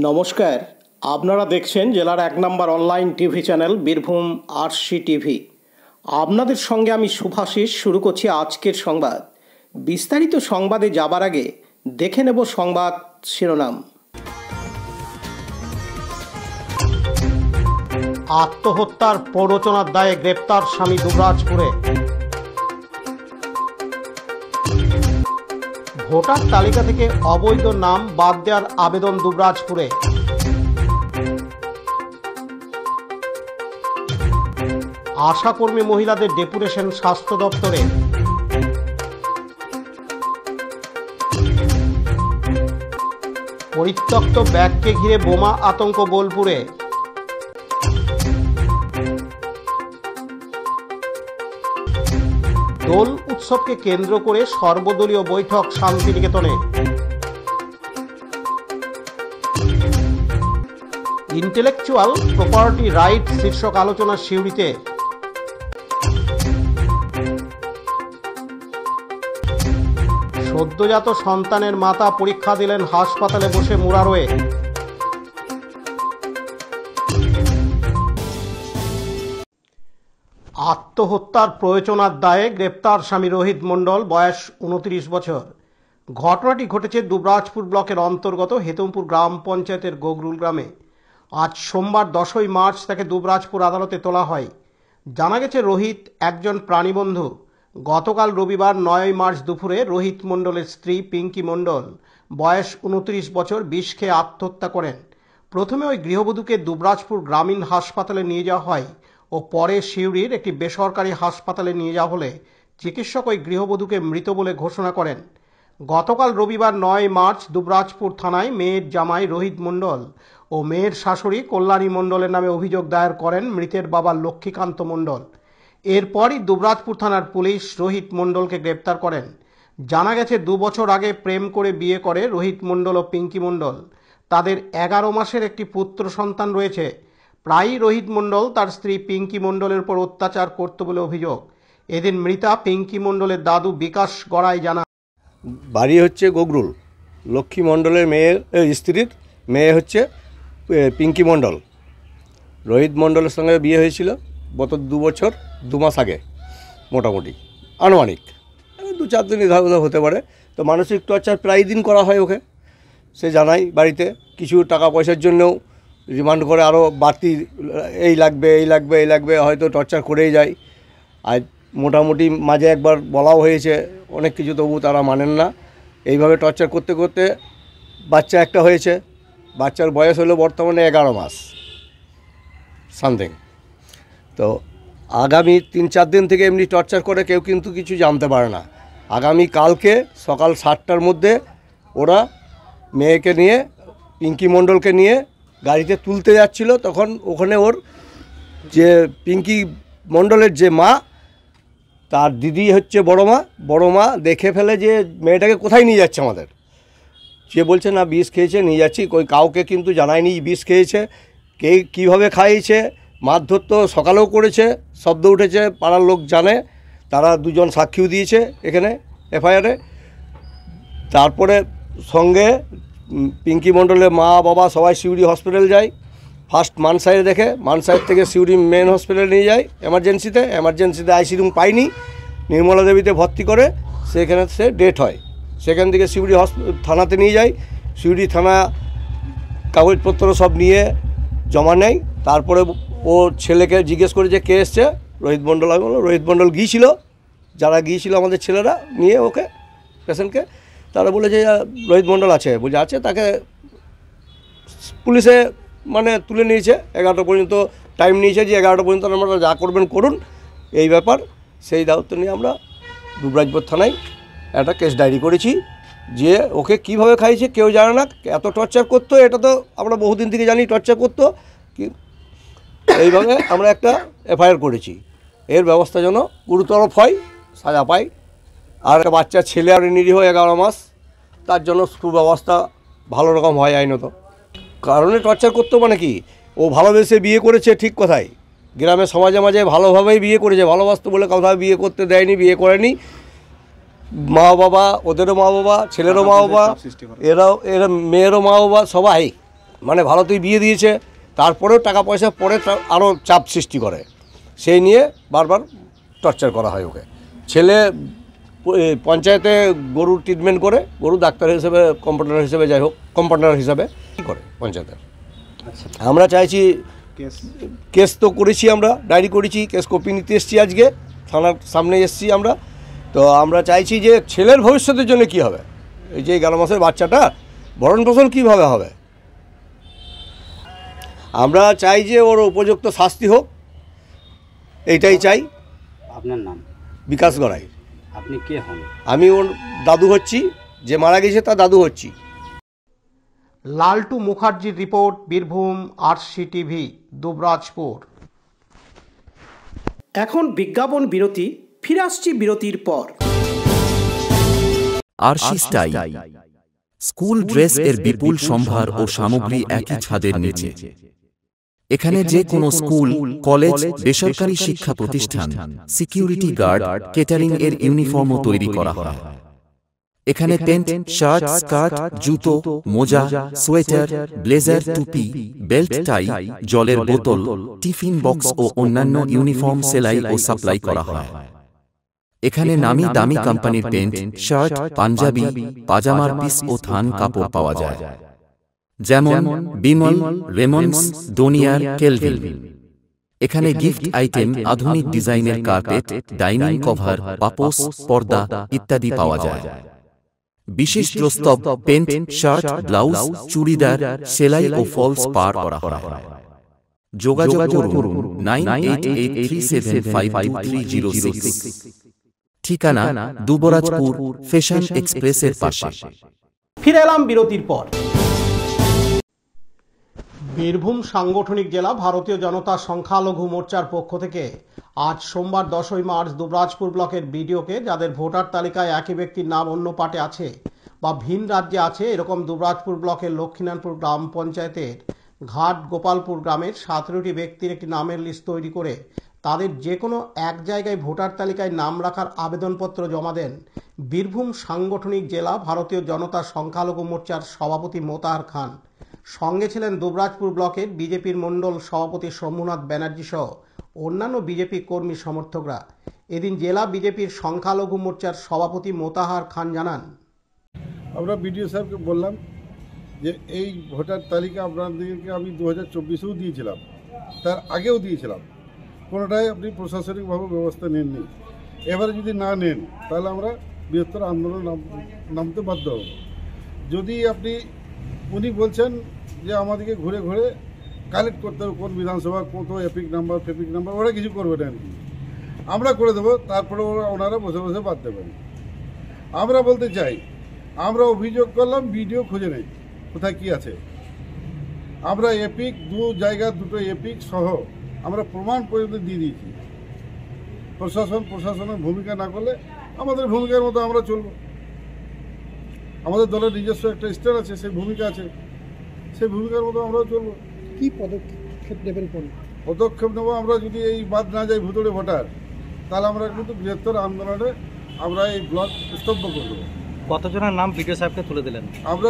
নমস্কার, আপনারা দেখছেন জেলার 1 নম্বর online TV channel Birbhum RC TV. আপনাদের সঙ্গে আমি শুভাশিস। শুরু করছি আজকের সংবাদ। বিস্তারিত সংবাদে যাবার আগে দেখে নেব সংবাদ শিরোনাম। আত্মহত্যার প্ররোচনার দায়ে গ্রেপ্তার স্বামী দুবরাজপুরে। ভোটার তালিকা থেকে অবৈধ নাম বাদ দেওয়ার আবেদন দুবরাজপুরে। আশাকর্মী মহিলাদের ডেপুটেশন স্বাস্থ্য দপ্তরে। পরিত্যক্ত ব্যাগকে ঘিরে বোমা আতঙ্ক বোলপুরে। দোল উৎসবকে কেন্দ্র করে সর্বদলীয় বৈঠক শান্তিনিকেতনে। ইন্টেলেকচুয়াল প্রপার্টি রাইট শীর্ষক আলোচনা সিউড়িতে। সদ্যজাত সন্তানের মাতা পরীক্ষা দিলেন হাসপাতালে বসে মুরারোয়ে। আত্মহত্যার প্ররোচনার দায়ে গ্রেপ্তার স্বামী রোহিত মণ্ডল, বয়স 29 বছর। ঘটনাটি ঘটেছে দুবরাজপুর ব্লকের অন্তর্গত হেতমপুর গ্রাম পঞ্চায়েতের গোগরুল গ্রামে। আজ সোমবার 10ই মার্চ তাকে দুবরাজপুর আদালতে তোলা হয়। জানা গেছে রোহিত একজন প্রাণীবন্ধু। গতকাল রবিবার 9ই মার্চ দুপুরে রোহিত মণ্ডলের স্ত্রী পিঙ্কি মণ্ডল, বয়স 29 বছর, বিষ খেয়ে আত্মহত্যা করেন। প্রথমে ওই গৃহবধূকে দুবরাজপুর গ্রামীণ হাসপাতালে নিয়ে যাওয়া হয় ও পরে সিউড়ির একটি বেসরকারি হাসপাতালে নিয়ে যাওয়া হলে চিকিৎসক ওই গৃহবধূকে মৃত বলে ঘোষণা করেন। গতকাল রবিবার 9 মার্চ দুবরাজপুর থানায় মেয়ের জামাই রোহিত মণ্ডল ও মেয়ের শাশুড়ি কল্যাণী মণ্ডলের নামে অভিযোগ দায়ের করেন মৃতের বাবা লক্ষ্মীকান্ত মণ্ডল। এরপরই দুবরাজপুর থানার পুলিশ রোহিত মণ্ডলকে গ্রেপ্তার করেন। জানা গেছে 2 বছর আগে প্রেম করে বিয়ে করে রোহিত মণ্ডল ও পিঙ্কি মণ্ডল। তাদের 11 মাসের একটি পুত্র সন্তান রয়েছে। প্রায়ই রোহিত মণ্ডল তার স্ত্রী পিঙ্কি মণ্ডলের উপর অত্যাচার করত বলে অভিযোগ। এদিন মৃতা পিঙ্কি মণ্ডলের দাদু বিকাশ গড়াই জানান, বাড়ি হচ্ছে গোগরুল। লক্ষ্মী মণ্ডলের স্ত্রীর মেয়ে হচ্ছে পিঙ্কি মণ্ডল। রোহিত মণ্ডলের সঙ্গে বিয়ে হয়েছিল গত 2 বছর 2 মাস আগে, মোটামুটি আনুমানিক 2-4 দিন ইধা উধা হতে পারে। তো মানসিক টর্চার প্রায় দিন করা হয় ওকে। সে জানাই বাড়িতে কিছু টাকা পয়সার জন্যও রিমান্ড করে, আরও বাড়তি এই লাগবে এই লাগবে এই লাগবে, হয়তো টর্চার করেই যায়। আর মোটামুটি মাঝে একবার বলাও হয়েছে অনেক কিছু, তবু তারা মানেন না। এইভাবে টর্চার করতে করতে বাচ্চা একটা হয়েছে। বাচ্চার বয়স হলো বর্তমানে 11 মাস সামথিং। তো আগামী 3-4 দিন থেকে এমনি টর্চার করে, কেউ কিন্তু কিছু জানতে পারে না। আগামী কালকে সকাল 7টার মধ্যে ওরা মেয়েকে নিয়ে, পিঙ্কি মণ্ডলকে নিয়ে গাড়িতে তুলতে যাচ্ছিল। তখন ওখানে ওর যে পিঙ্কি মণ্ডলের যে মা, তার দিদি হচ্ছে বড় মা দেখে ফেলে যে মেয়েটাকে কোথায় নিয়ে যাচ্ছে আমাদের। সে বলছে না বিষ খেয়েছে, নিয়ে যাচ্ছি। কাউকে কিন্তু জানায়নি বিষ খেয়েছে, কে কীভাবে খাইয়েছে। মারধর তো সকালেও করেছে, শব্দ উঠেছে, পাড়ার লোক জানে। তারা 2 জন সাক্ষীও দিয়েছে এখানে এফআইআরে। তারপরে সঙ্গে পিঙ্কি মণ্ডলের মা বাবা সবাই সিউড়ি হসপিটাল যায়। ফার্স্ট মানসাইয়ে দেখে, মানসাইয়ের থেকে সিউড়ি মেন হসপিটালে নিয়ে যায় এমার্জেন্সিতে আইসি রুম পায়নি, নির্মলা দেবীতে ভর্তি করে, সেখানে সে ডেথ হয়। সেখান থেকে সিউড়ি থানাতে নিয়ে যায়। সিউড়ি থানা কাগজপত্র সব নিয়ে জমা নেয়। তারপরে ও ছেলেকে জিজ্ঞেস করে যে কে এসছে, রোহিত মণ্ডল। আমি বললাম রোহিত মণ্ডল গিয়েছিল, যারা গিয়েছিল আমাদের ছেলেরা নিয়ে ওকে পেশেন্টকে, তারা বলে যে রোহিত মণ্ডল আছে, বলছে আছে। তাকে পুলিশে মানে তুলে নিয়েছে। 11টা পর্যন্ত টাইম নিয়েছে, যে 11টা পর্যন্ত আমরা যা করবেন করুন, এই ব্যাপার। সেই দায়িত্ব নিয়ে আমরা দুবরাজপুর থানায় একটা কেস ডায়েরি করেছি যে ওকে কিভাবে খাইয়েছে কেউ জানে না। এত টর্চার করতো এটা তো আমরা বহুদিন থেকে জানি, টর্চার করতো। এইভাবে আমরা একটা এফআইআর করেছি। এর ব্যবস্থা যেন গুরুতর হয়, সাজা পায়। আর একটা বাচ্চা ছেলে আর নিরীহ 11 মাস, তার জন্য সুব্যবস্থা ভালো রকম হয় আইনত। কারণে টর্চার করতো মানে কি, ও ভালোবেসে বিয়ে করেছে ঠিক কথাই, গ্রামের সমাজে মাঝে ভালোভাবেই বিয়ে করেছে, ভালোবাসতো বলে কোথাও বিয়ে করতে দেয়নি, বিয়ে করেনি। মা বাবা, ওদেরও মা বাবা, ছেলেরও মা বাবা, এরা মেয়েরও মা বাবা, সবাই মানে ভালোতেই বিয়ে দিয়েছে, তারপরেও টাকা পয়সা পরে আরও চাপ সৃষ্টি করে, সেই নিয়ে বারবার টর্চার করা হয় ওকে। ছেলে পঞ্চায়েতে গরুর ট্রিটমেন্ট করে, গরু ডাক্তার হিসেবে, কম্পাউন্ডার হিসেবে, যাই হোক কম্পাউন্ডার হিসাবে করে পঞ্চায়েতের। আমরা চাইছি, কেস তো করেছি, আমরা ডায়েরি করেছি, কেস কপি নিতে এসেছি, আজকে থানার সামনে এসেছি আমরা। তো আমরা চাইছি যে ছেলের ভবিষ্যতের জন্য কি হবে, এই যে 11 মাসের বাচ্চাটা ভরণ পোষণ কীভাবে হবে। আমরা চাই যে ওর উপযুক্ত শাস্তি হোক, এইটাই চাই। আপনার নাম? বিকাশ গড়াই। আপনি কে হন? আমি ওর দাদু হচ্ছি, যে মারা গেছে তার দাদু হচ্ছি। লালটু মুখার্জির রিপোর্ট, বীরভূম RCTV, দুবরাজপুর। এখন বিজ্ঞাপন বিরতি, ফিরে আসছি বিরতির পর। আরশি স্টাইল স্কুল ড্রেস এর বিপুল সম্ভার ও সামগ্রী একই ছাদের নিচে। এখানে যে কোনো স্কুল, কলেজ, বেসরকারি শিক্ষা প্রতিষ্ঠান, সিকিউরিটি গার্ড, কেটারিং এর ইউনিফর্মও তৈরি করা হয়। এখানে প্যান্ট, শার্ট, স্কার্ট, জুতো, মোজা, সোয়েটার, ব্লেজার, টুপি, বেল্ট, টাই, জলের বোতল, টিফিন বক্স ও অন্যান্য ইউনিফর্ম সেলাই ও সাপ্লাই করা হয়। এখানে নামি দামি কোম্পানির প্যান্ট, শার্ট, পাঞ্জাবি, পাজামার পিস ও থান কাপড় পাওয়া যায়, যেমন বিমল, রেমন্ডস, ডোনিয়ার, কেলভিন। এখানে গিফট আইটেম, আধুনিক ডিজাইনের কার্পেট, ডাইনিং কভার, পাপোশ, পর্দা ইত্যাদি পাওয়া যায়। বিশেষ প্রস্তাব, প্যান্ট, শার্ট, ব্লাউজ, চুড়িদার, সেলাই ও ফলস পার করা হয়। যোগাযোগ করুন 9883752306। ঠিকানা দুবরাজপুর, ফ্যাশন এক্সপ্রেসের পাশে। ফিরে এলাম বিরতির পর। বীরভূম সাংগঠনিক জেলা ভারতীয় জনতা সংখ্যালঘু মোর্চার পক্ষ থেকে আজ সোমবার 10ই মার্চ দুবরাজপুর ব্লকের বিডিওকে, যাদের ভোটার তালিকায় একই ব্যক্তির নাম অন্য পার্টে আছে বা ভিন রাজ্যে আছে, এরকম দুবরাজপুর ব্লকের লক্ষ্মীনারায়ণপুর গ্রাম পঞ্চায়েতের ঘাট গোপালপুর গ্রামের 17টি ব্যক্তির একটি নামের লিস্ট তৈরি করে তাদের যে কোনো এক জায়গায় ভোটার তালিকায় নাম রাখার আবেদনপত্র জমা দেন বীরভূম সাংগঠনিক জেলা ভারতীয় জনতা সংখ্যালঘু মোর্চার সভাপতি মোতাহার খান। সঙ্গে ছিলেন দুবরাজপুর ব্লকের বিজেপির মণ্ডল সভাপতি শম্ভুনাথ ব্যানার্জি সহ অন্যান্য বিজেপি কর্মী সমর্থকরা। এদিন জেলা বিজেপির সংখ্যালঘু মোর্চার সভাপতি মোতাহার খান জানান, আমরা বিডিও সাহেবকে বললাম যে এই ভোটার তালিকা আপনাদেরকে আমি 2024-এও দিয়েছিলাম, তার আগেও দিয়েছিলাম, কোনোটাই আপনি প্রশাসনিকভাবে ব্যবস্থা নেননি। এবারে যদি না নেন তাহলে আমরা বৃহত্তর আন্দোলন নামতে বাধ্য হব। যদি আপনি, উনি বলছেন যে আমাদেরকে ঘুরে ঘুরে কালেক্ট করতে হবে কোন বিধানসভা কত এপিক নাম্বার ফেপিক নাম্বার, ওরা কিছু করবে না, আমরা করে দেবো, তারপরে ওনারা বসে বসে বাদ দেবেন। আমরা বলতে চাই, আমরা অভিযোগ করলাম, ভিডিও খুঁজে নেই কোথায় কি আছে। আমরা এপিক দুটো এপিক সহ আমরা প্রমাণ পর্যন্ত দিয়ে দিয়েছি। প্রশাসনের ভূমিকা না করলে আমাদের ভূমিকার মতো আমরা চলব। আমাদের দলের নিজস্ব একটা স্ট্যান্ড আছে, সেই ভূমিকা আছে, সেই ভূমিকার মতো আমরাও চলবো। কি পদক্ষেপ নেবেন? পদক্ষেপ নেব, আমরা যদি এই বাদ না যাই ভুতুড়ে ভোটার, তাহলে আমরা কিন্তু বৃহত্তর আন্দোলনে আমরা এই ব্লক স্তব্ধ করব। কতজনের নাম বিডিও সাহেবকে তুলে দিলেন? আমরা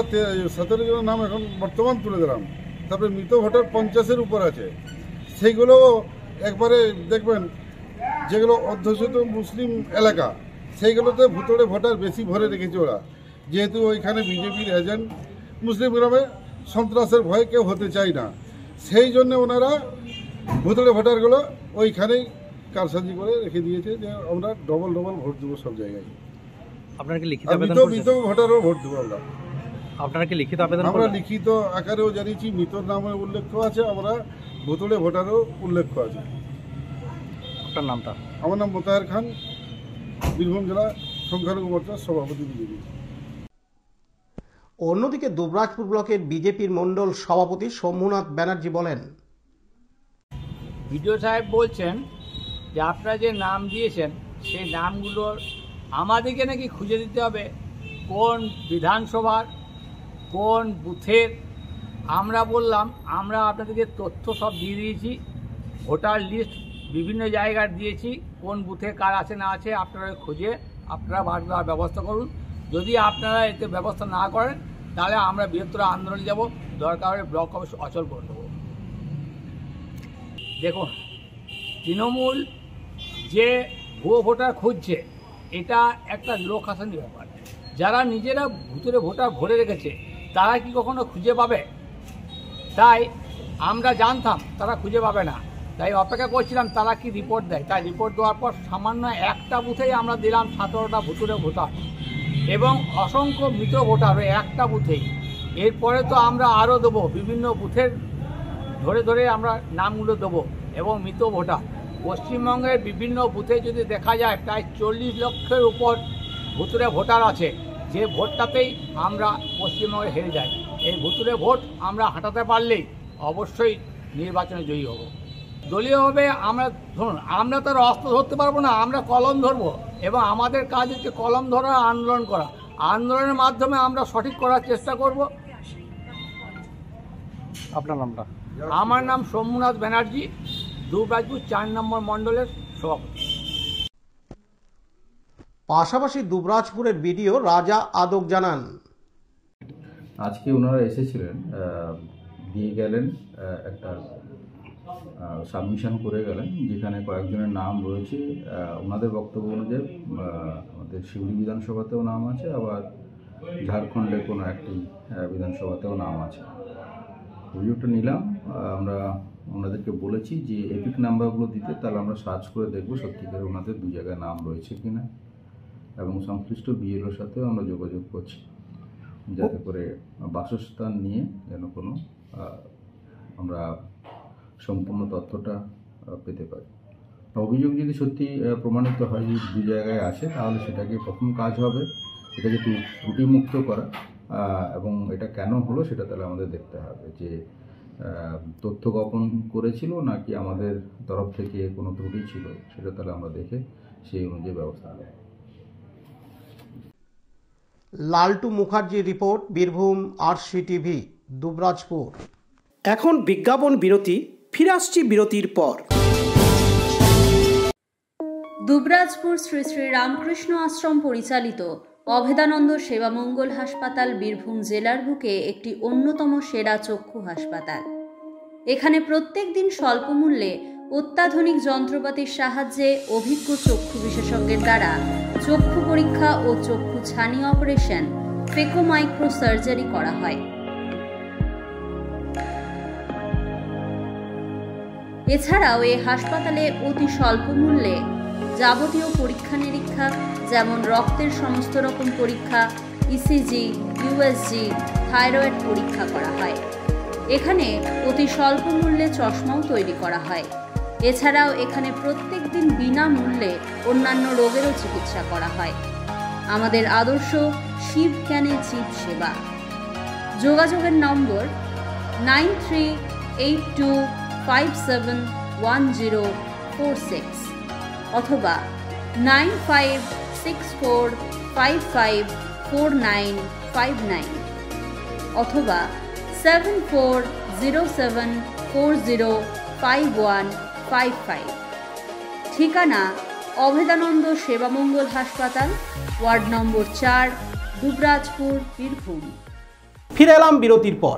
17 জনের নাম এখন বর্তমান তুলে দিলাম। তারপরে মৃত ভোটার 50-এর উপর আছে, সেইগুলো একবারে দেখবেন, যেগুলো অধ্যুষিত মুসলিম এলাকা সেইগুলোতে ভুতুড়ে ভোটার বেশি ভরে রেখেছে ওরা, যেহেতু ওইখানে বিজেপির এজেন্ট, মুসলিম গ্রামে সন্ত্রাসের ভয় কেউ হতে চায় না, সেই জন্য ওনারা ভুতুড়ে ভোটারগুলো ওইখানেই কারসাজি করে রেখে দিয়েছে যে আমরা ডবল ভোট দেবো সব জায়গায়। আপনারা কি লিখিত আবেদন করেছেন? মৃত ভোটারও ভোট দেবো আমরা। আপনারা কি লিখিত আবেদন? আমরা লিখিত আকারেও জানিয়েছি, মৃতর নামে উল্লেখ আছে, আমরা ভুতুড়ে ভোটারও উল্লেখ আছে। আপনার নামটা? আমার নাম মোতাহার খান, বীরভূম জেলা সংখ্যালঘু মোর্চার সভাপতি বিজেপি। অন্যদিকে দুবরাজপুর ব্লকের বিজেপির মণ্ডল সভাপতি শম্ভুনাথ ব্যানার্জি বলেন, বিডিও সাহেব বলছেন যে আপনারা যে নাম দিয়েছেন সেই নামগুলোর আমাদেরকে নাকি খুঁজে দিতে হবে কোন বিধানসভার কোন বুথের। আমরা বললাম আমরা আপনাদেরকে তথ্য সব দিয়ে দিয়েছি, ভোটার লিস্ট বিভিন্ন জায়গার দিয়েছি, কোন বুথে কার আছে না আছে আপনারা খুঁজে আপনারা বাদ দেওয়ার ব্যবস্থা করুন। যদি আপনারা এতে ব্যবস্থা না করেন তাহলে আমরা বৃহত্তর আন্দোলনে যাব, দরকার হলে ব্লক অফিস অচল করে দেবো। দেখুন, তৃণমূল যে ভুয়ো ভোটার খুঁজছে, এটা একটা লোকহাসানি ব্যাপার। যারা নিজেরা ভিতরে ভোটার ভরে রেখেছে তারা কি কখনো খুঁজে পাবে? তাই আমরা জানতাম তারা খুঁজে পাবে না, তাই অপেক্ষা করছিলাম তারা কি রিপোর্ট দেয়। তাই রিপোর্ট দেওয়ার পর সামান্য একটা বুথেই আমরা দিলাম 17টা ভুতুরে ভোটার এবং অসংখ্য মৃত ভোটার ওই একটা বুথেই। এরপরে তো আমরা আরও দেবো, বিভিন্ন বুথের ধরে ধরে আমরা নামগুলো দেবো এবং মৃত ভোটার। পশ্চিমবঙ্গের বিভিন্ন বুথে যদি দেখা যায় প্রায় 40 লক্ষের উপর ভুতুরে ভোটার আছে, যে ভোটটাতেই আমরা পশ্চিমবঙ্গে হেরে যাই। এই ভুতুরে ভোট আমরা হাঁটাতে পারলেই অবশ্যই নির্বাচনে জয়ী হব। দলীয়ভাবে আমরা ধরুন, আমরা তার অস্ত্র ধরতে পারবো না, আমরা কলম ধরবো এবং আমাদের কাজ হচ্ছে কলম ধরা, আন্দোলন করা। আন্দোলনের মাধ্যমে আমরা সঠিক করার চেষ্টা করব। আপনার নামটা? আমার নাম সোমনাথ ব্যানার্জি, দুবরাজপুর 4 নম্বর মণ্ডলের সভাপতি। পাশাপাশি দুবরাজপুরের বিডিও রাজা আদক জানান, আজকে ওনারা এসেছিলেন, দিয়ে গেলেন একটা সাবমিশন করে গেলেন, যেখানে কয়েকজনের নাম রয়েছে। ওনাদের বক্তব্য অনুযায়ী আমাদের শিউরি বিধানসভাতেও নাম আছে, আবার ঝাড়খণ্ডে কোনো একটি বিধানসভাতেও নাম আছে। অভিযোগটা নিলাম, আমরা ওনাদেরকে বলেছি যে এপিক নাম্বারগুলো দিতে, তাহলে আমরা সার্চ করে দেখব সত্যিকার ওনাদের 2 জায়গায় নাম রয়েছে কিনা, এবং সংশ্লিষ্ট বিএলওর সাথেও আমরা যোগাযোগ করছি যাতে করে বাসস্থান নিয়ে যেন কোনো আমরা সম্পূর্ণ তথ্যটা পেতে পারি। অভিযোগ যদি সত্যি প্রমাণিত হয় যে 2 জায়গায় আছে, তাহলে সেটাকে প্রথম কাজ হবে এটাকে ত্রুটিমুক্ত করা, এবং এটা কেন হলো সেটা তাহলে আমাদের দেখতে হবে যে তথ্য গোপন করেছিল নাকি আমাদের তরফ থেকে কোনো ত্রুটি ছিল, সেটা তাহলে আমরা দেখে সেই অনুযায়ী ব্যবস্থা নেব। লালটু মুখার্জির রিপোর্ট, বীরভূম RCTV, দুবরাজপুর। এখন বিজ্ঞাপন বিরতি, ফিরে আসছি বিরতির পর। দুবরাজপুর শ্রী শ্রী রামকৃষ্ণ আশ্রম পরিচালিত অভেদানন্দ সেবামঙ্গল হাসপাতাল বীরভূম জেলার বুকে একটি অন্যতম সেরা চক্ষু হাসপাতাল। এখানে প্রত্যেক দিন স্বল্প মূল্যে অত্যাধুনিক যন্ত্রপাতির সাহায্যে অভিজ্ঞ চক্ষু বিশেষজ্ঞের দ্বারা চক্ষু পরীক্ষা ও চক্ষু ছানি অপারেশন, ফেকো মাইক্রো সার্জারি করা হয়। এছাড়াও এই হাসপাতালে অতি স্বল্প মূল্যে যাবতীয় পরীক্ষা নিরীক্ষা, যেমন রক্তের সমস্ত রকম পরীক্ষা, ECG, USG, থাইরয়েড পরীক্ষা করা হয়। এখানে অতি স্বল্প মূল্যে চশমাও তৈরি করা হয়। এছাড়াও এখানে প্রত্যেক দিন বিনামূল্যে অন্যান্য রোগেরও চিকিৎসা করা হয়। আমাদের আদর্শ শিব জ্ঞানে জীব সেবা। যোগাযোগের নম্বর 9382571046 অথবা 9564554959 অথবা 7407405155। ঠিকানা অভেদানন্দ সেবামঙ্গল হাসপাতাল, ওয়ার্ড নম্বর 4, দুবরাজপুর, বীরভূম। ফিরে এলাম বিরতির পর।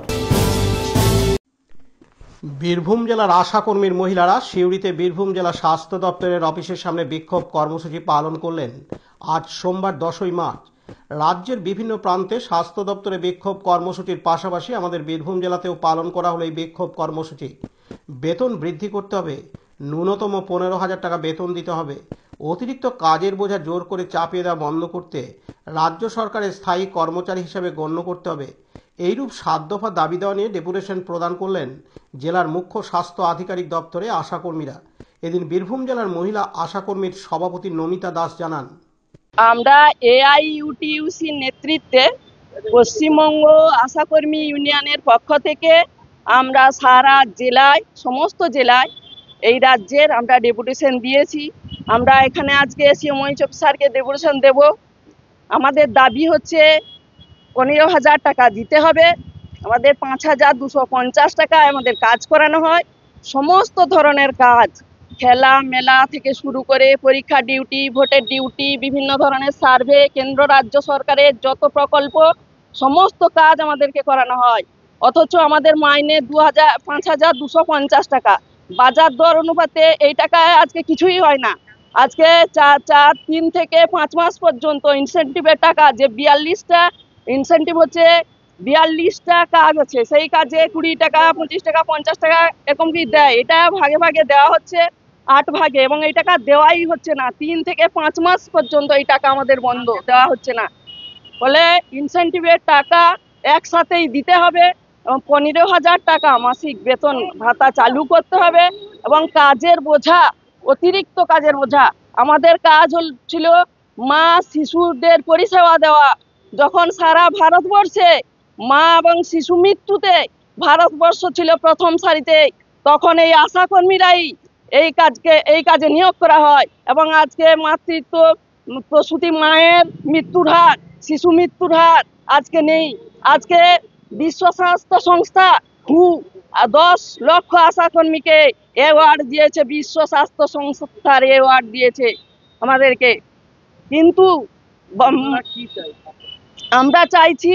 বীরভূম জেলার আশাকর্মীর মহিলারা সিউড়িতে বীরভূম জেলা স্বাস্থ্য দপ্তরের অফিসের সামনে বিক্ষোভ কর্মসূচি পালন করলেন আজ সোমবার 10ই মার্চ। রাজ্যের বিভিন্ন প্রান্তে স্বাস্থ্য দপ্তরে বিক্ষোভ কর্মসূচির পাশাপাশি আমাদের বীরভূম জেলাতেও পালন করা হলো এই বিক্ষোভ কর্মসূচি। বেতন বৃদ্ধি করতে হবে, ন্যূনতম 15,000 টাকা বেতন দিতে হবে, অতিরিক্ত কাজের বোঝা জোর করে চাপিয়ে দেওয়া বন্ধ করতে, রাজ্য সরকারের স্থায়ী কর্মচারী হিসেবে গণ্য করতে হবে। এইরূপ 7 দফা দাবি দেওয়া নিয়ে ডেপুটেশন প্রদান করলেন জেলার মুখ্য স্বাস্থ্য আধিকারিক দপ্তরে আশাকর্মীরা। এদিন বীরভূম জেলার মহিলা আশাকর্মীর সভাপতি নমিতা দাস জানান, আমরা AIUTUCর নেতৃত্বে পশ্চিমবঙ্গ আশাকর্মী ইউনিয়নের পক্ষ থেকে আমরা সারা জেলায়, সমস্ত জেলায় এই রাজ্যের আমরা ডেপুটেশন দিয়েছি। আমরা এখানে আজকে CMOH অফিসারকে ডেপুটেশন দেব। আমাদের দাবি হচ্ছে 15,000 টাকা দিতে হবে। আমাদের 5,250 টাকায় আমাদের কাজ করানো হয়। সমস্ত ধরনের কাজ, খেলা মেলা থেকে শুরু করে পরীক্ষা ডিউটি, ভোটের ডিউটি, বিভিন্ন ধরনের সার্ভে, কেন্দ্র রাজ্য সরকারের যত প্রকল্প সমস্ত কাজ আমাদেরকে করানো হয়, অথচ আমাদের মাইনে 5,250 টাকা। বাজার দর অনুপাতে এই টাকায় আজকে কিছুই হয় না। আজকে 3 থেকে 5 মাস পর্যন্ত ইনসেন্টিভের টাকা, যে 42টা ইনসেন্টিভ হচ্ছে, 42টা কাজ আছে, সেই কাজে 20 টাকা, 25 টাকা, 50 টাকা এরকম কি দেয়। এটা ভাগে ভাগে দেওয়া হচ্ছে 8 ভাগে, এবং এই টাকা দেওয়াই হচ্ছে না। 3 থেকে 5 মাস পর্যন্ত এই টাকা আমাদের বন্ধ, দেওয়া হচ্ছে না। ফলে ইনসেন্টিভের টাকা একসাথেই দিতে হবে এবং 15,000 টাকা মাসিক বেতন ভাতা চালু করতে হবে। এবং কাজের বোঝা, অতিরিক্ত কাজের বোঝা, আমাদের কাজ ছিল মা শিশুদের পরিষেবা দেওয়া। যখন সারা ভারতবর্ষে মা এবং শিশু মৃত্যুতে ভারতবর্ষ ছিল প্রথম সারিতে, তখন এই আশাকর্মীরাই এই কাজে নিয়োগ করা হয়। এবং আজকে মাতৃত্ব প্রসূতি মায়ের মৃত্যুর হার, শিশু মৃত্যুর হার আজকে নেই। আজকে বিশ্ব স্বাস্থ্য সংস্থা WHO 10 লক্ষ আশাকর্মীকে অ্যাওয়ার্ড দিয়েছে, বিশ্ব স্বাস্থ্য সংস্থার অ্যাওয়ার্ড দিয়েছে আমাদেরকে। কিন্তু আমরা চাইছি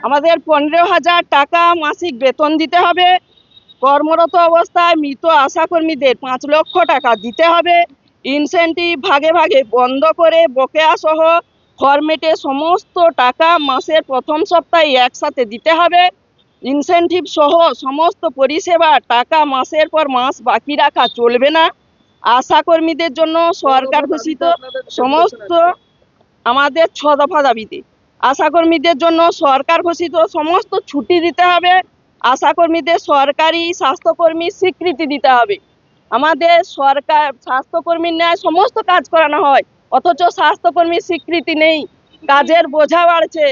আমাদের 15,000 টাকা মাসিক বেতন দিতে হবে। কর্মরত অবস্থায় মৃত আশাকর্মীদের 5 লক্ষ টাকা দিতে হবে। ইনসেন্টিভ ভাগে ভাগে বন্ধ করে বকেয়া সহ ফরম্যাটে সমস্ত টাকা মাসের প্রথম সপ্তাহে একসাথে দিতে হবে। ইনসেন্টিভ সহ সমস্ত পরিষেবা টাকা মাসের পর মাস বাকি রাখা চলবে না। আশাকর্মীদের জন্য সরকার ঘোষিত সমস্ত আমাদের 6 দফা দাবিতে আশাকর্মীদের জন্য সরকার ঘোষিত সমস্ত ছুটি দিতে হবে। আশাকর্মীদের সরকারি স্বাস্থ্যকর্মীর স্বীকৃতি দিতে হবে। আমাদের সরকার স্বাস্থ্যকর্মীর ন্যায় সমস্ত কাজ করানো হয়, অথচ স্বাস্থ্যকর্মীর স্বীকৃতি নেই। কাজের বোঝা বাড়ছে,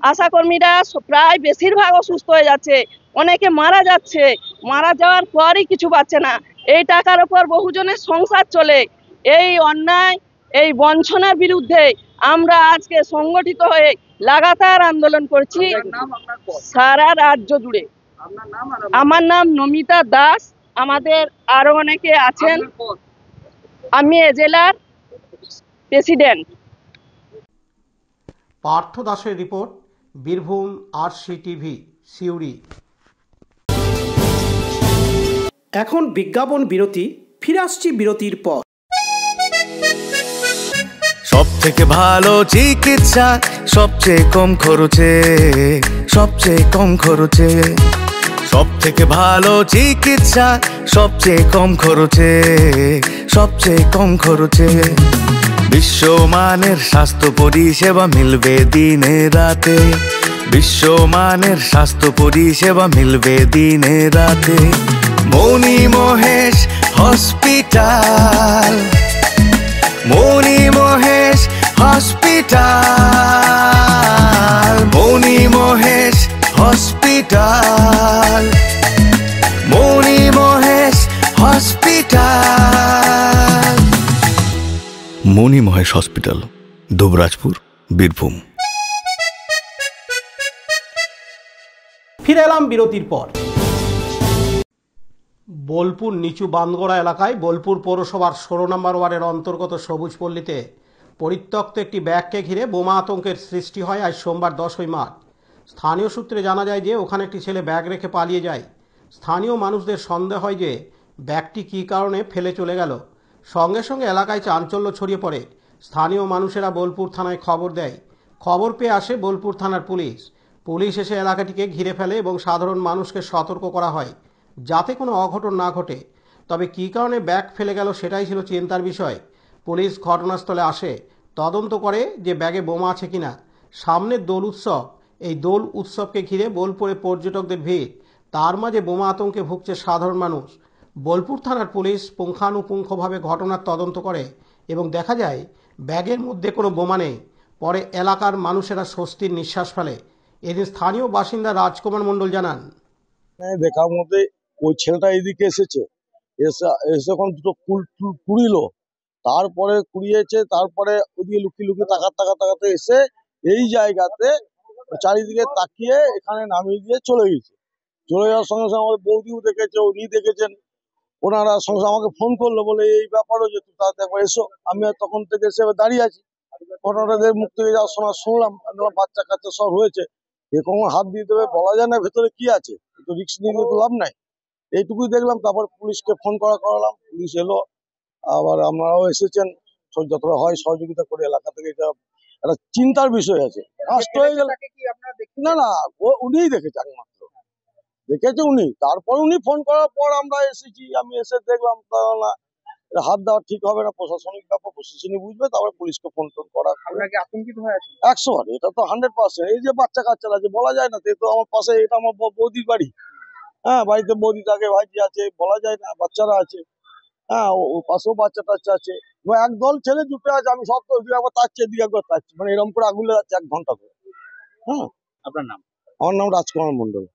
আশাকর্মীরা প্রায় বেশিরভাগ অসুস্থ হয়ে যাচ্ছে, অনেকে মারা যাচ্ছে, মারা যাওয়ার পরই কিছু পাচ্ছে না। এই টাকার উপর বহুজনের সংসার চলে। এই অন্যায়, এই বঞ্চনার বিরুদ্ধে আমরা আজকে সংগঠিত হয়ে লাগাতার আন্দোলন করছি সারা রাজ্য জুড়ে। আমার নাম নমিতা দাস, আমাদের আরো অনেকে আছেন। আমি এ জেলার প্রেসিডেন্ট। পার্থ দাসের রিপোর্ট, বীরভূম RCTV, সিউড়ি। এখন বিজ্ঞাপন বিরতি, ফিরে আসছি বিরতির পর। সব থেকে ভালো চিকিৎসা সবচেয়ে কম খরচে, সবচেয়ে কম খরচে। সব থেকে ভালো চিকিৎসা সবচেয়ে কম খরচে, সবচেয়ে কম খরচে। বিশ্বমানের স্বাস্থ্য পরিষেবা মিলবে দিনে রাতে, বিশ্বমানের স্বাস্থ্য পরিষেবা মিলবে দিনে রাতে। মনি মহেশ হসপিটাল, মনি মহেশ হসপিটাল, মনি মহেশ হসপিটাল, মনি মহেশ হসপিটাল। মনি মহেশ হসপিটাল, দুবরাজপুর, বীরভূম। ফিরে এলাম বিরতির পর। বোলপুর নিচু বান্দগড়া এলাকায় বোলপুর পৌরসভার 16 নম্বর ওয়ার্ডের অন্তর্গত সবুজপল্লীতে পরিত্যক্ত একটি ব্যাগকে ঘিরে বোমা আতঙ্কের সৃষ্টি হয় আজ সোমবার 10 মার্চ। স্থানীয় সূত্রে জানা যায় যে ওখানে একটি ছেলে ব্যাগ রেখে পালিয়ে যায়। স্থানীয় মানুষদের সন্দেহ হয় যে ব্যাগটি কী কারণে ফেলে চলে গেল। সঙ্গে সঙ্গে এলাকায় চাঞ্চল্য ছড়িয়ে পড়ে। স্থানীয় মানুষেরা বোলপুর থানায় খবর দেয়। খবর পেয়ে আসে বোলপুর থানার পুলিশ। পুলিশ এসে এলাকাটিকে ঘিরে ফেলে এবং সাধারণ মানুষকে সতর্ক করা হয় যাতে কোনো অঘটন না ঘটে। তবে কী কারণে ব্যাগ ফেলে গেল সেটাই ছিল চিন্তার বিষয়। পুলিশ ঘটনাস্থলে আসে, তদন্ত করে যে ব্যাগে বোমা আছে কিনা। সামনের দোল উৎসব, এই দোল উৎসবকে ঘিরে বোলপুরে পর্যটকদের ভিড়, তার মাঝে বোমা আতঙ্কে ভুগছে সাধারণ মানুষ। বোলপুর থানার পুলিশ পুঙ্খানুপুঙ্খভাবে ঘটনার তদন্ত করে এবং দেখা যায় ব্যাগের মধ্যে কোনো বোমা নেই। পরে এলাকার মানুষেরা স্বস্তির নিঃশ্বাস ফেলে। এদিন স্থানীয় বাসিন্দা রাজকুমার মণ্ডল জানান, দেখার মধ্যে ওই ছেলেটা এদিকে এসে যখন দুটো কুড়িল, তারপরে কুড়িয়েছে, তারপরে ওদিকে লুকিয়ে লুকিয়ে তাকাতে এসে এই জায়গাতে চারিদিকে তাকিয়ে এখানে নামিয়ে দিয়ে চলে গেছে। চলে যাওয়ার সঙ্গে সঙ্গে আমাদের বৌদিও দেখেছে, উনি দেখেছেন, ওনারা সঙ্গে সঙ্গে আমাকে ফোন করলো, বলে এই ব্যাপারও যে তুমি তাড়াতাড়ি একবার এসো। আমি তখন থেকে এসে দাঁড়িয়ে আছি। ঘটনাটাদের মুখ থেকে যাওয়ার সময় শুনলাম, বাচ্চা কাচ্চা সব হয়েছে, কে কখন হাত দিয়ে দেবে বলা যায় না, ভেতরে কি আছে, তো রিস্ক নিয়ে তো লাভ নাই। এইটুকুই দেখলাম, তারপর পুলিশকে ফোন করালাম, পুলিশ এলো, আবার আপনারাও এসেছেন, যতটা হয় সহযোগিতা করে। এলাকা থেকে এটা একটা চিন্তার বিষয় আছে, নষ্ট হয়ে গেল। না না, উনিই দেখেছে, একমাত্র দেখেছে উনি। তারপর উনি ফোন করার পর আমরা এসেছি, আমি এসে দেখলাম না এটা হাত দেওয়া ঠিক হবে না, প্রশাসনিক ব্যাপার, প্রশাসনিক বুঝবে। তারপর পুলিশকে ফোন করা। আপনাকে আতঙ্কিত হয়ে আছে 100বার, এটা তো 100%। এই যে বাচ্চা কাচ্চারা আছে, বলা যায় না, তো আমার পাশে, এটা আমার বৌদির বাড়ি। হ্যাঁ, বাড়িতে বৌদি থাকে, ভাইজি আছে, বলা যায় না, বাচ্চারা আছে। হ্যাঁ, ও পাশেও বাচ্চা টাচ্চা আছে, একদল ছেলে জুটে আছে। আমি সব তো একবার তাচ্ছি, এদিকে একবার তাচ্ছি, মানে এরকম করে আগুলে যাচ্ছে 1 ঘন্টা করে। হ্যাঁ, আপনার নাম? আমার নাম রাজকুমার মন্ডল।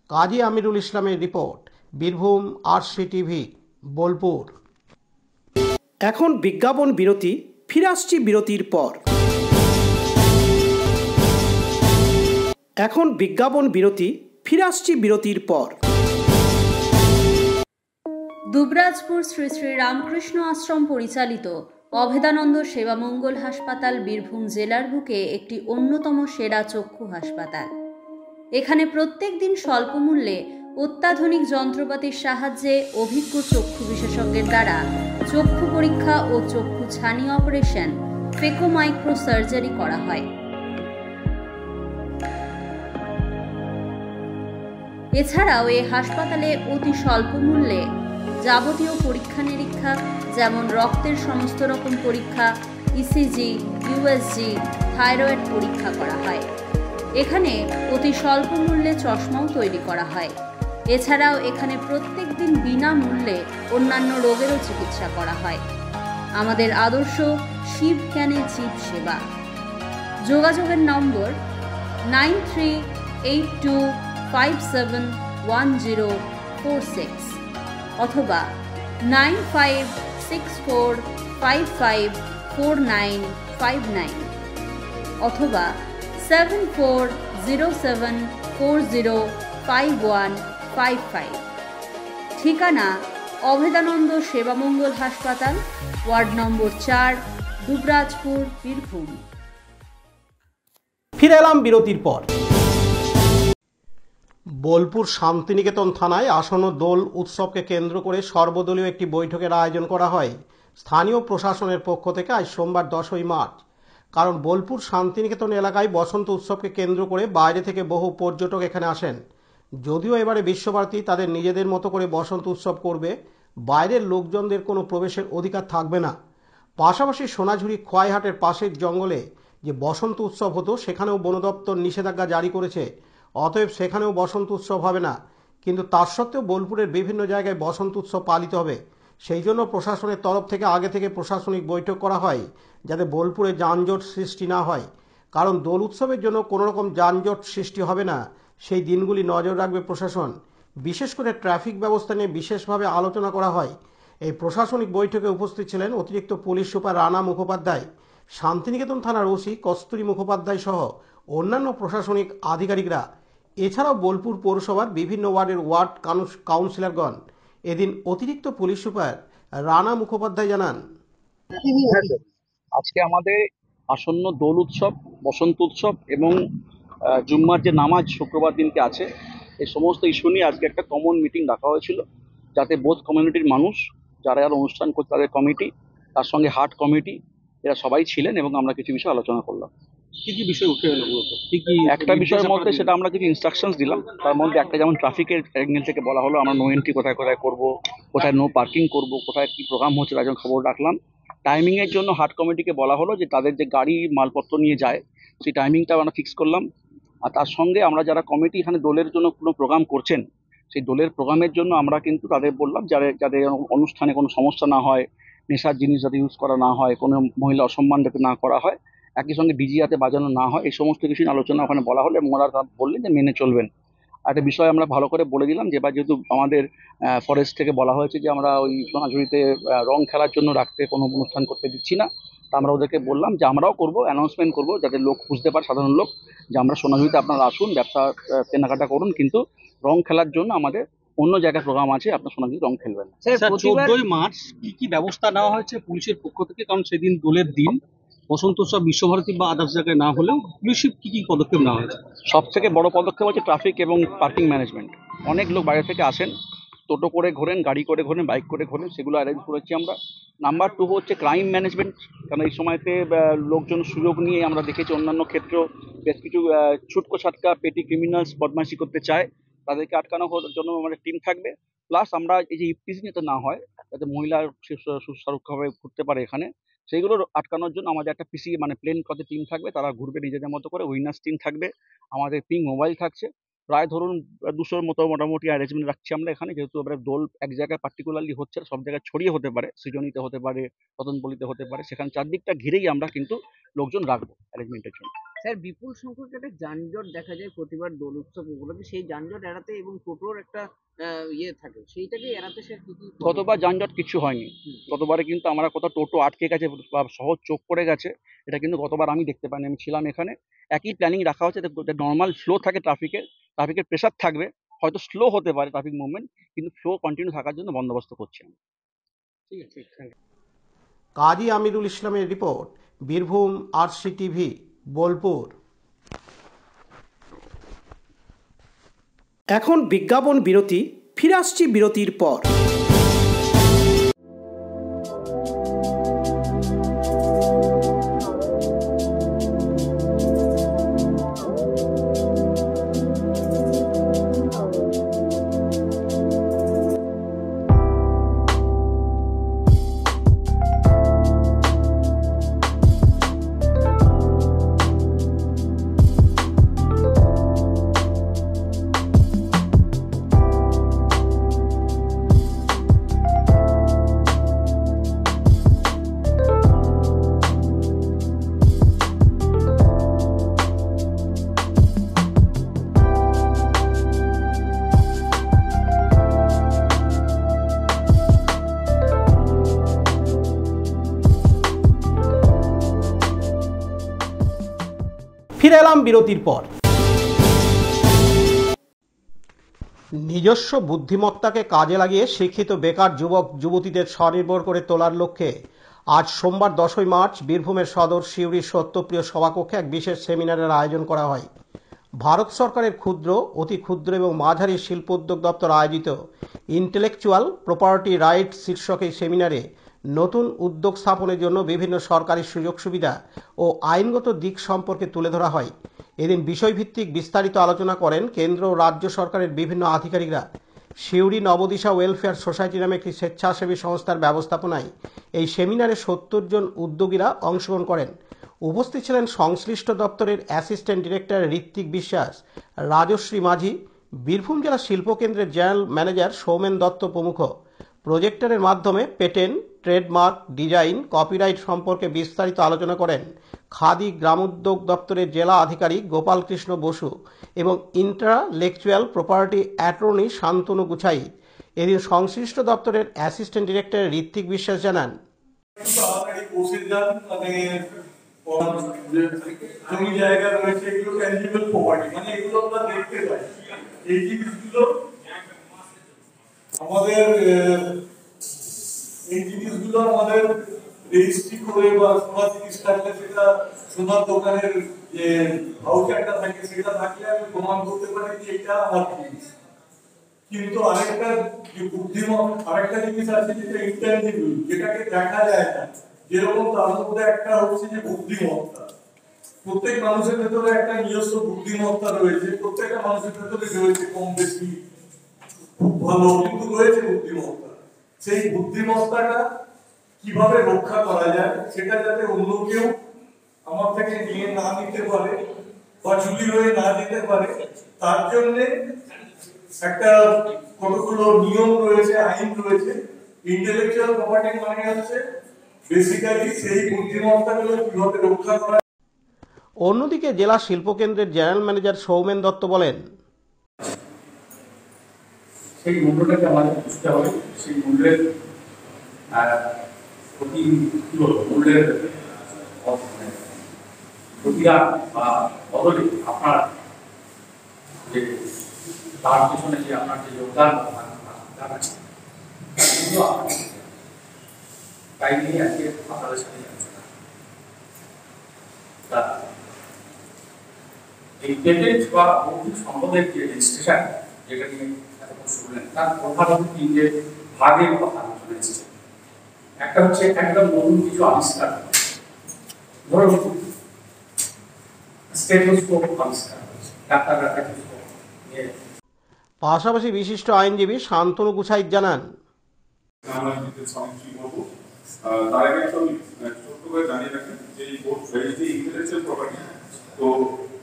কাজী আমিরুল ইসলামের রিপোর্ট, বীরভূম RCTV, বোলপুর। এখন বিজ্ঞাপন বিরতি, ফিরে আসছি বিরতির পর। এখন বিজ্ঞাপন বিরতি, ফিরে আসছি বিরতির পর। দুবরাজপুর শ্রী শ্রী রামকৃষ্ণ আশ্রম পরিচালিত অভেদানন্দ সেবামঙ্গল হাসপাতাল বীরভূম জেলার বুকে একটি অন্যতম সেরা চক্ষু হাসপাতাল। এখানে প্রত্যেক দিন স্বল্প মূল্যে অত্যাধুনিক যন্ত্রপাতির সাহায্যে অভিজ্ঞ চক্ষু বিশেষজ্ঞের দ্বারা চক্ষু পরীক্ষা ও চক্ষু ছানি অপারেশন, ফেকো মাইক্রো সার্জারি করা হয়। এছাড়াও এই হাসপাতালে অতি স্বল্প মূল্যে যাবতীয় পরীক্ষা নিরীক্ষা, যেমন রক্তের সমস্ত রকম পরীক্ষা, ECG, USG, থাইরয়েড পরীক্ষা করা হয়। এখানে অতি স্বল্প মূল্যে চশমাও তৈরি করা হয়। এছাড়াও এখানে প্রত্যেক দিন বিনামূল্যে অন্যান্য রোগেরও চিকিৎসা করা হয়। আমাদের আদর্শ শিব জ্ঞানে জীব সেবা। যোগাযোগের নম্বর 9382571046 অথবা 9564554959 অথবা 7407405155। ঠিকানা অভেদানন্দ সেবামঙ্গল হাসপাতাল, ওয়ার্ড নম্বর 4, দুবরাজপুর, বীরভূম। ফিরে এলাম বিরতির পর। বোলপুর শান্তিনিকেতন থানায় আসন্ন দোল উৎসবকে কেন্দ্র করে সর্বদলীয় একটি বৈঠকের আয়োজন করা হয় স্থানীয় প্রশাসনের পক্ষ থেকে আজ সোমবার 10ই মার্চ। কারণ বোলপুর শান্তিনিকেতন এলাকায় বসন্ত উৎসবকে কেন্দ্র করে বাইরে থেকে বহু পর্যটক এখানে আসেন। যদিও এবারে বিশ্বভারতী তাদের নিজেদের মতো করে বসন্ত উৎসব করবে, বাইরের লোকজনদের কোনো প্রবেশের অধিকার থাকবে না। পাশাপাশি সোনাঝুরি খোয়াইহাটের পাশের জঙ্গলে যে বসন্ত উৎসব হতো, সেখানেও বন দপ্তর নিষেধাজ্ঞা জারি করেছে। অতএব সেখানেও বসন্ত উৎসব হবে না। কিন্তু তার সত্ত্বেও বোলপুরের বিভিন্ন জায়গায় বসন্ত উৎসব পালিত হবে। সেই জন্য প্রশাসনের তরফ থেকে আগে থেকে প্রশাসনিক বৈঠক করা হয়, যাতে বোলপুরে যানজট সৃষ্টি না হয়। কারণ দোল উৎসবের জন্য কোনো রকম যানজট সৃষ্টি হবে না, সেই দিনগুলি নজর রাখবে প্রশাসন। বিশেষ করে ট্রাফিক ব্যবস্থা নিয়ে বিশেষভাবে আলোচনা করা হয়। এই প্রশাসনিক বৈঠকে উপস্থিত ছিলেন অতিরিক্ত পুলিশ সুপার রানা মুখোপাধ্যায়, শান্তিনিকেতন থানার ওসি কস্তুরী মুখোপাধ্যায় সহ অন্যান্য প্রশাসনিক আধিকারিকরা। এছাড়াও বোলপুর পৌরসভার বিভিন্ন ওয়ার্ডের ওয়ার্ড কাউন্সিলরগণ। এদিন অতিরিক্ত পুলিশ সুপার রানা মুখোপাধ্যায় জানান, আজকে আমাদের আসন্ন দোল উৎসব, বসন্ত উৎসব এবং জুম্মার যে নামাজ শুক্রবার দিনকে আছে, এই সমস্ত ইস্যু নিয়ে আজকে একটা কমন মিটিং রাখা হয়েছিল, যাতে বোথ কমিউনিটির মানুষ যারা যারা অনুষ্ঠান করছে তাদের কমিটি, তার সঙ্গে হাট কমিটি, এরা সবাই ছিলেন এবং আমরা কিছু বিষয় আলোচনা করলাম। কি কি বিষয় উঠে এলো মূলত? একটা বিষয়ের মধ্যে সেটা আমরা কিছু ইনস্ট্রাকশনস দিলাম। তার মধ্যে একটা যেমন ট্রাফিকের অ্যাঙ্গেল থেকে বলা হলো আমরা নো এন্ট্রি কোথায় কোথায় করবো, কোথায় নো পার্কিং করব, কোথায় কি প্রোগ্রাম হচ্ছে তার জন্য খবর রাখলাম। টাইমিংয়ের জন্য হাট কমিটিকে বলা হলো যে তাদের যে গাড়ি মালপত্র নিয়ে যায় সেই টাইমিংটা আমরা ফিক্স করলাম। আর তার সঙ্গে আমরা যারা কমিটি এখানে দোলের জন্য কোনো প্রোগ্রাম করছেন, সেই দোলের প্রোগ্রামের জন্য আমরা কিন্তু তাদের বললাম যাদের অনুষ্ঠানে কোনো সমস্যা না হয়, নেশার জিনিস যাতে ইউজ করা না হয়, কোনো মহিলা অসম্মান যাতে না করা হয়, একই সঙ্গে ডিজি যাতে বাজানো না হয়, এই সমস্ত কিছু আলোচনা ওখানে বলা হলো এবং ওরা বললেন যে মেনে চলবেন। একটা বিষয় আমরা ভালো করে বলে দিলাম যে এবার যেহেতু আমাদের ফরেস্ট থেকে বলা হয়েছে যে আমরা ওই সোনাঝুরিতে রং খেলার জন্য রাখতে কোনো অনুষ্ঠান করতে দিচ্ছি না, তা আমরা ওদেরকে বললাম যে আমরাও করবো, অ্যানাউন্সমেন্ট করবো যাতে লোক বুঝতে পারে, সাধারণ লোক, যে আমরা সোনাঝুরিতে আপনারা আসুন, ব্যবসা কেনাকাটা করুন, কিন্তু রং খেলার জন্য আমাদের অন্য জায়গায় প্রোগ্রাম আছে, আপনার সোনাঝুরি রং খেলবেন না। 14ই মার্চ কি কি ব্যবস্থা নেওয়া হয়েছে পুলিশের পক্ষ থেকে? কারণ সেদিন দোলের দিন, বসন্ত উৎসব বিশ্বভারতী বা আদার্স জায়গায় না হলেও পুলিশের কি পদক্ষেপ নেওয়া হয়েছে? সব থেকে বড় পদক্ষেপ হচ্ছে ট্রাফিক এবং পার্কিং ম্যানেজমেন্ট। অনেক লোক বাইরে থেকে আসেন, টোটো করে ঘোরেন, গাড়ি করে ঘোরেন, বাইক করে ঘোরেন, সেগুলো অ্যারেঞ্জ করেছি আমরা। নাম্বার 2 হচ্ছে ক্রাইম ম্যানেজমেন্ট, কারণ এই সময়তে লোকজন সুযোগ নিয়ে আমরা দেখেছি অন্যান্য ক্ষেত্রেও বেশ কিছু ছুটকো ছাটকা পেটি ক্রিমিনালস বদমাইশি করতে চায়, তাদেরকে আটকানোর জন্য আমাদের টিম থাকবে। প্লাস আমরা এই যে ইপটিজিং যাতে না হয়, যাতে মহিলা সুরক্ষাভাবে ঘুরতে পারে এখানে, সেইগুলো আটকানোর জন্য আমাদের একটা পিসি মানে প্লেন কত টিম থাকবে, তারা ঘুরবে নিজেদের মতো করে। উইনার্স টিম থাকবে, আমাদের পিং মোবাইল থাকছে। প্রায় ধরুন 200-র মতো মোটামুটি অ্যারেঞ্জমেন্ট রাখছি আমরা এখানে, যেহেতু এবারে দোল এক জায়গায় পার্টিকুলারলি হচ্ছে, সব জায়গায় ছড়িয়ে হতে পারে, সৃজনীতে হতে পারে, রতনপল্লিতে হতে পারে, সেখানে চারদিকটা ঘিরেই আমরা কিন্তু লোকজন রাখবো অ্যারেঞ্জমেন্টের জন্য। স্যার, বিপুল সংখ্যক একটা যানজট দেখা যায় প্রতিবার দোল উৎসব উপলক্ষে, সেই যানজট এড়াতে এবং টোটোর একটা থাকে, সেইটাকে এড়াতে স্যার কি গতবার যানজট কিছু হয়নি। গতবারে কিন্তু আমরা কোথাও টোটো আটকে গেছে বা শহর চোখ পড়ে গেছে, এটা কিন্তু গতবার আমি দেখতে পাইনি, আমি ছিলাম এখানে। একই প্ল্যানিং রাখা হচ্ছে, নর্মাল ফ্লো থাকে ট্রাফিকের প্রেশার থাকবে, হয়তো স্লো হতে পারে ট্রাফিক মুভমেন্ট, কিন্তু ফ্লো কন্টিনিউ থাকার জন্য বন্দোবস্ত করছি আমি। ঠিক আছে, কাজী আমিরুল ইসলামের রিপোর্ট, বীরভূম RCTV, বোলপুর। এখন বিজ্ঞাপন বিরতি, ফিরে আসছি বিরতির পর। ফিরে এলাম বিরতির পর। নিজস্ব বুদ্ধিমত্তাকে কাজে লাগিয়ে শিক্ষিত বেকার যুবক যুবতীদের স্বনির্ভর করে তোলার লক্ষ্যে আজ সোমবার 10ই মার্চ বীরভূমের সদর সিউড়ি সত্যপ্রিয় সভাকক্ষে এক বিশেষ সেমিনারের আয়োজন করা হয়। ভারত সরকারের ক্ষুদ্র, অতি ক্ষুদ্র এবং মাঝারি শিল্পোদ্যোগ দপ্তর আয়োজিত ইন্টেলেকচুয়াল প্রপার্টি রাইট শীর্ষক এই সেমিনারে নতুন উদ্যোগ স্থাপনের জন্য বিভিন্ন সরকারি সুযোগ সুবিধা ও আইনগত দিক সম্পর্কে তুলে ধরা হয়। এদিন বিষয়ভিত্তিক বিস্তারিত আলোচনা করেন কেন্দ্র ও রাজ্য সরকারের বিভিন্ন আধিকারিকরা। সিউড়ি নবদিশা ওয়েলফেয়ার সোসাইটি নামে একটি স্বেচ্ছাসেবী সংস্থার ব্যবস্থাপনায় এই সেমিনারে 70 জন উদ্যোগীরা অংশগ্রহণ করেন। উপস্থিত ছিলেন সংশ্লিষ্ট দপ্তরের অ্যাসিস্ট্যান্ট ডিরেক্টর ঋত্বিক বিশ্বাস, রাজশ্রী মাঝি, বীরভূম জেলা শিল্পকেন্দ্রের জেনারেল ম্যানেজার সৌমেন দত্ত প্রমুখ। প্রজেক্টরের মাধ্যমে পেটেন্ট, ট্রেডমার্ক, ডিজাইন, কপিরাইট সম্পর্কে বিস্তারিত আলোচনা করেন খাদি গ্রামোদ্যোগ দপ্তরের জেলা আধিকারিক গোপাল কৃষ্ণ বসু এবং ইন্টালেকচুয়াল প্রপার্টি অ্যাটর্নি শান্তনু গুছাই। এদিন সংশ্লিষ্ট দপ্তরের অ্যাসিস্ট্যান্ট ডিরেক্টর ঋত্বিক বিশ্বাস জানান, জমি জায়গা রয়েছে, এগুলো ট্যানজিবল প্রপার্টি, মানে এগুলো আমরা দেখতে পাই। এই জিনিসগুলো আমাদের রেজিস্ট্রি করে বা সোনা জিনিস থাকলে সেটা সোনার দোকানের যে ভাউচারটা থাকে সেটা থাকলে আমি প্রমাণ করতে পারি যে এটা আমার জিনিস। কিন্তু আরেকটা জিনিস আছে যেটা ইনট্যানজিবল, যেটাকে দেখা যায় না, যেরকম তার মধ্যে একটা হচ্ছে যে বুদ্ধিমত্তা। প্রত্যেক মানুষের ভেতরে একটা নিজস্ব বুদ্ধিমত্তা রয়েছে, প্রত্যেকটা মানুষের ভেতরে রয়েছে কম বেশি, খুব ভালো, কিন্তু রয়েছে বুদ্ধিমত্তা। সেই বুদ্ধিমত্তাটা কিভাবে রক্ষা করা যায়, সেটা যাতে অন্য কেউ আমার থেকে নিয়ে না নিতে পারে বা চুরি হয়ে না দিতে পারে, তার জন্য একটা কতগুলো নিয়ম রয়েছে, আইন রয়েছে। ইন্টেলেকচুয়াল প্রপার্টি মানে হচ্ছে বেসিক্যালি সেই বুদ্ধিমত্তাগুলো কিভাবে রক্ষা করা। অন্যদিকে জেলা শিল্পকেন্দ্রের জেনারেল ম্যানেজার সৌমেন দত্ত বলেন, সেই মূল্যটাকে আমাদের বুঝতে হবে। সেই মূল্যের মূল্যের প্রতিদান বা বদলে আপনার যে তার পিছনে যে আপনার যে যোগদান তাই নিয়ে আজকে আপনাদের সাথে এই পেটেন্ট বা বৌদ্ধিক সম্পদের যে রেজিস্ট্রেশন যেটা নিয়ে এতক্ষণ শুনলেন তার প্রধানত তিনটে ভাগের কথা আলোচনা এসেছে। একটা হচ্ছে একদম নতুন কিছু আবিষ্কার, ধরুন স্টেথোস্কোপ আবিষ্কার হয়েছে, ডাক্তাররা স্টেথোস্কোপ নিয়ে। পাশাপাশি বিশিষ্ট আইনজীবী শান্তনু গুছাইত জানান, তার আগে একটু ছোট্ট করে জানিয়ে রাখেন যে এই বোর্ড ভ্যালিড ইন্টেলেকচুয়াল প্রপার্টি, তো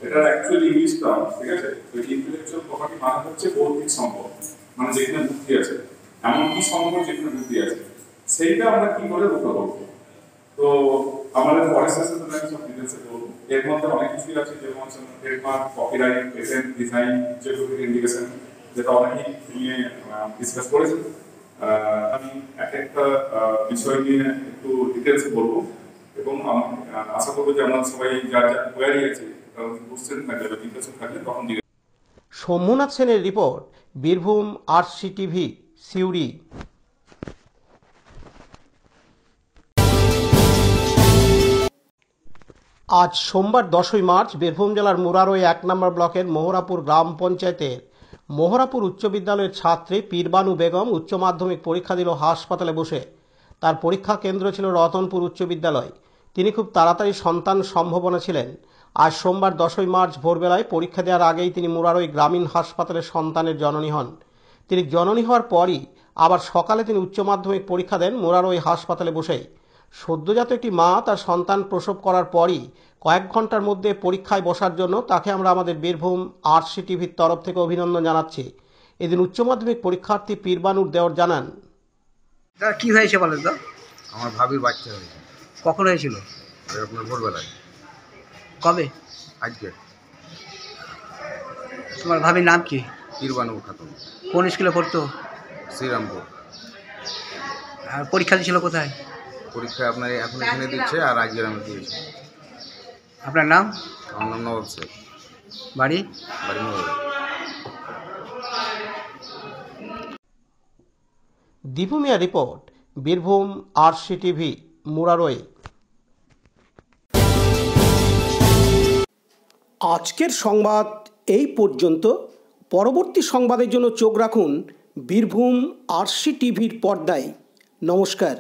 এটা অ্যাকচুয়ালি ইংলিশ টার্ম, ঠিক আছে। তো ইন্টেলেকচুয়াল প্রপার্টি মানে হচ্ছে বৌদ্ধিক সম্পদ, মানে যেখানে বুদ্ধি আছে, এমন কি সম্পদ যেখানে বুদ্ধি আছে, সেইটা আমরা কি করে রক্ষা করবো। তো আমাদের ফরেস্ট অ্যাসোসিয়েশন সব ডিটেলসে বলবো। এর মধ্যে অনেক কিছুই আছে, যেমন trademark, copyright, patent, design, geographic indication, যেটা অনেকেই নিয়ে ডিসকাস করেছেন। আমি একটা বিষয় নিয়ে একটু ডিটেলস বলবো এবং আশা করবো যে আমরা সবাই যার যা কোয়ারি আছে কোশ্চেন থাকলে বা জিজ্ঞাসা থাকলে তখন দিয়ে। সোমনাথ সেনের রিপোর্ট, বীরভূম RCTV, সিউড়ি। আজ সোমবার 10ই মার্চ বীরভূম জেলার মুরারই 1 নম্বর ব্লকের মোহরাপুর গ্রাম পঞ্চায়েতের মোহরাপুর উচ্চ বিদ্যালয়ের ছাত্রী পীরবানু বেগম উচ্চ মাধ্যমিক পরীক্ষা দিল হাসপাতালে বসে। তার পরীক্ষা কেন্দ্র ছিল রতনপুর উচ্চ বিদ্যালয়। তিনি খুব তাড়াতাড়ি সন্তান সম্ভাবনা ছিলেন। আজ সোমবার 10ই মার্চ ভোরবেলায় পরীক্ষা দেওয়ার আগেই তিনি মুরারই গ্রামীণ হাসপাতালে সন্তানের জননী হন। তিনি জননী হওয়ার পরই আবার সকালে তিনি উচ্চ মাধ্যমিক পরীক্ষা দেন মুরারই হাসপাতালে বসেই। সদ্যজাত একটি মা তার সন্তান প্রসব করার পরই কয়েক ঘন্টার মধ্যে পরীক্ষায় বসার জন্য তাকে আমরা আমাদের বীরভূম RCTVর তরফ থেকে অভিনন্দন জানাচ্ছি। এদিন উচ্চ মাধ্যমিক পরীক্ষার্থী পীরবানুর দেওর জানান, কি হয়েছে বলেন তো? আমার ভাবির বাচ্চা হয়েছে। কখন হয়েছিল? আপনার ভোরবেলায়। কবে? আজকে। তোমার ভাবির নাম কি? পীরবানু খাতুন। কোন স্কুলে পড়তো? শ্রীরামপুর। আর পরীক্ষা দিয়েছিল কোথায়? পরীক্ষা আপনার এখন এখানে দিচ্ছে আর আজকে আমি দিয়েছি। আপনার নাম? আমার নাম নবাব শেখ। বাড়ি? বাড়ি নবাব। দীপু মিয়া রিপোর্ট, বীরভূম RCTV, মুরারই। আজকের সংবাদ এই পর্যন্ত। পরবর্তী সংবাদের জন্য চোখ রাখুন বীরভূম RCTVর পর্দায়। নমস্কার।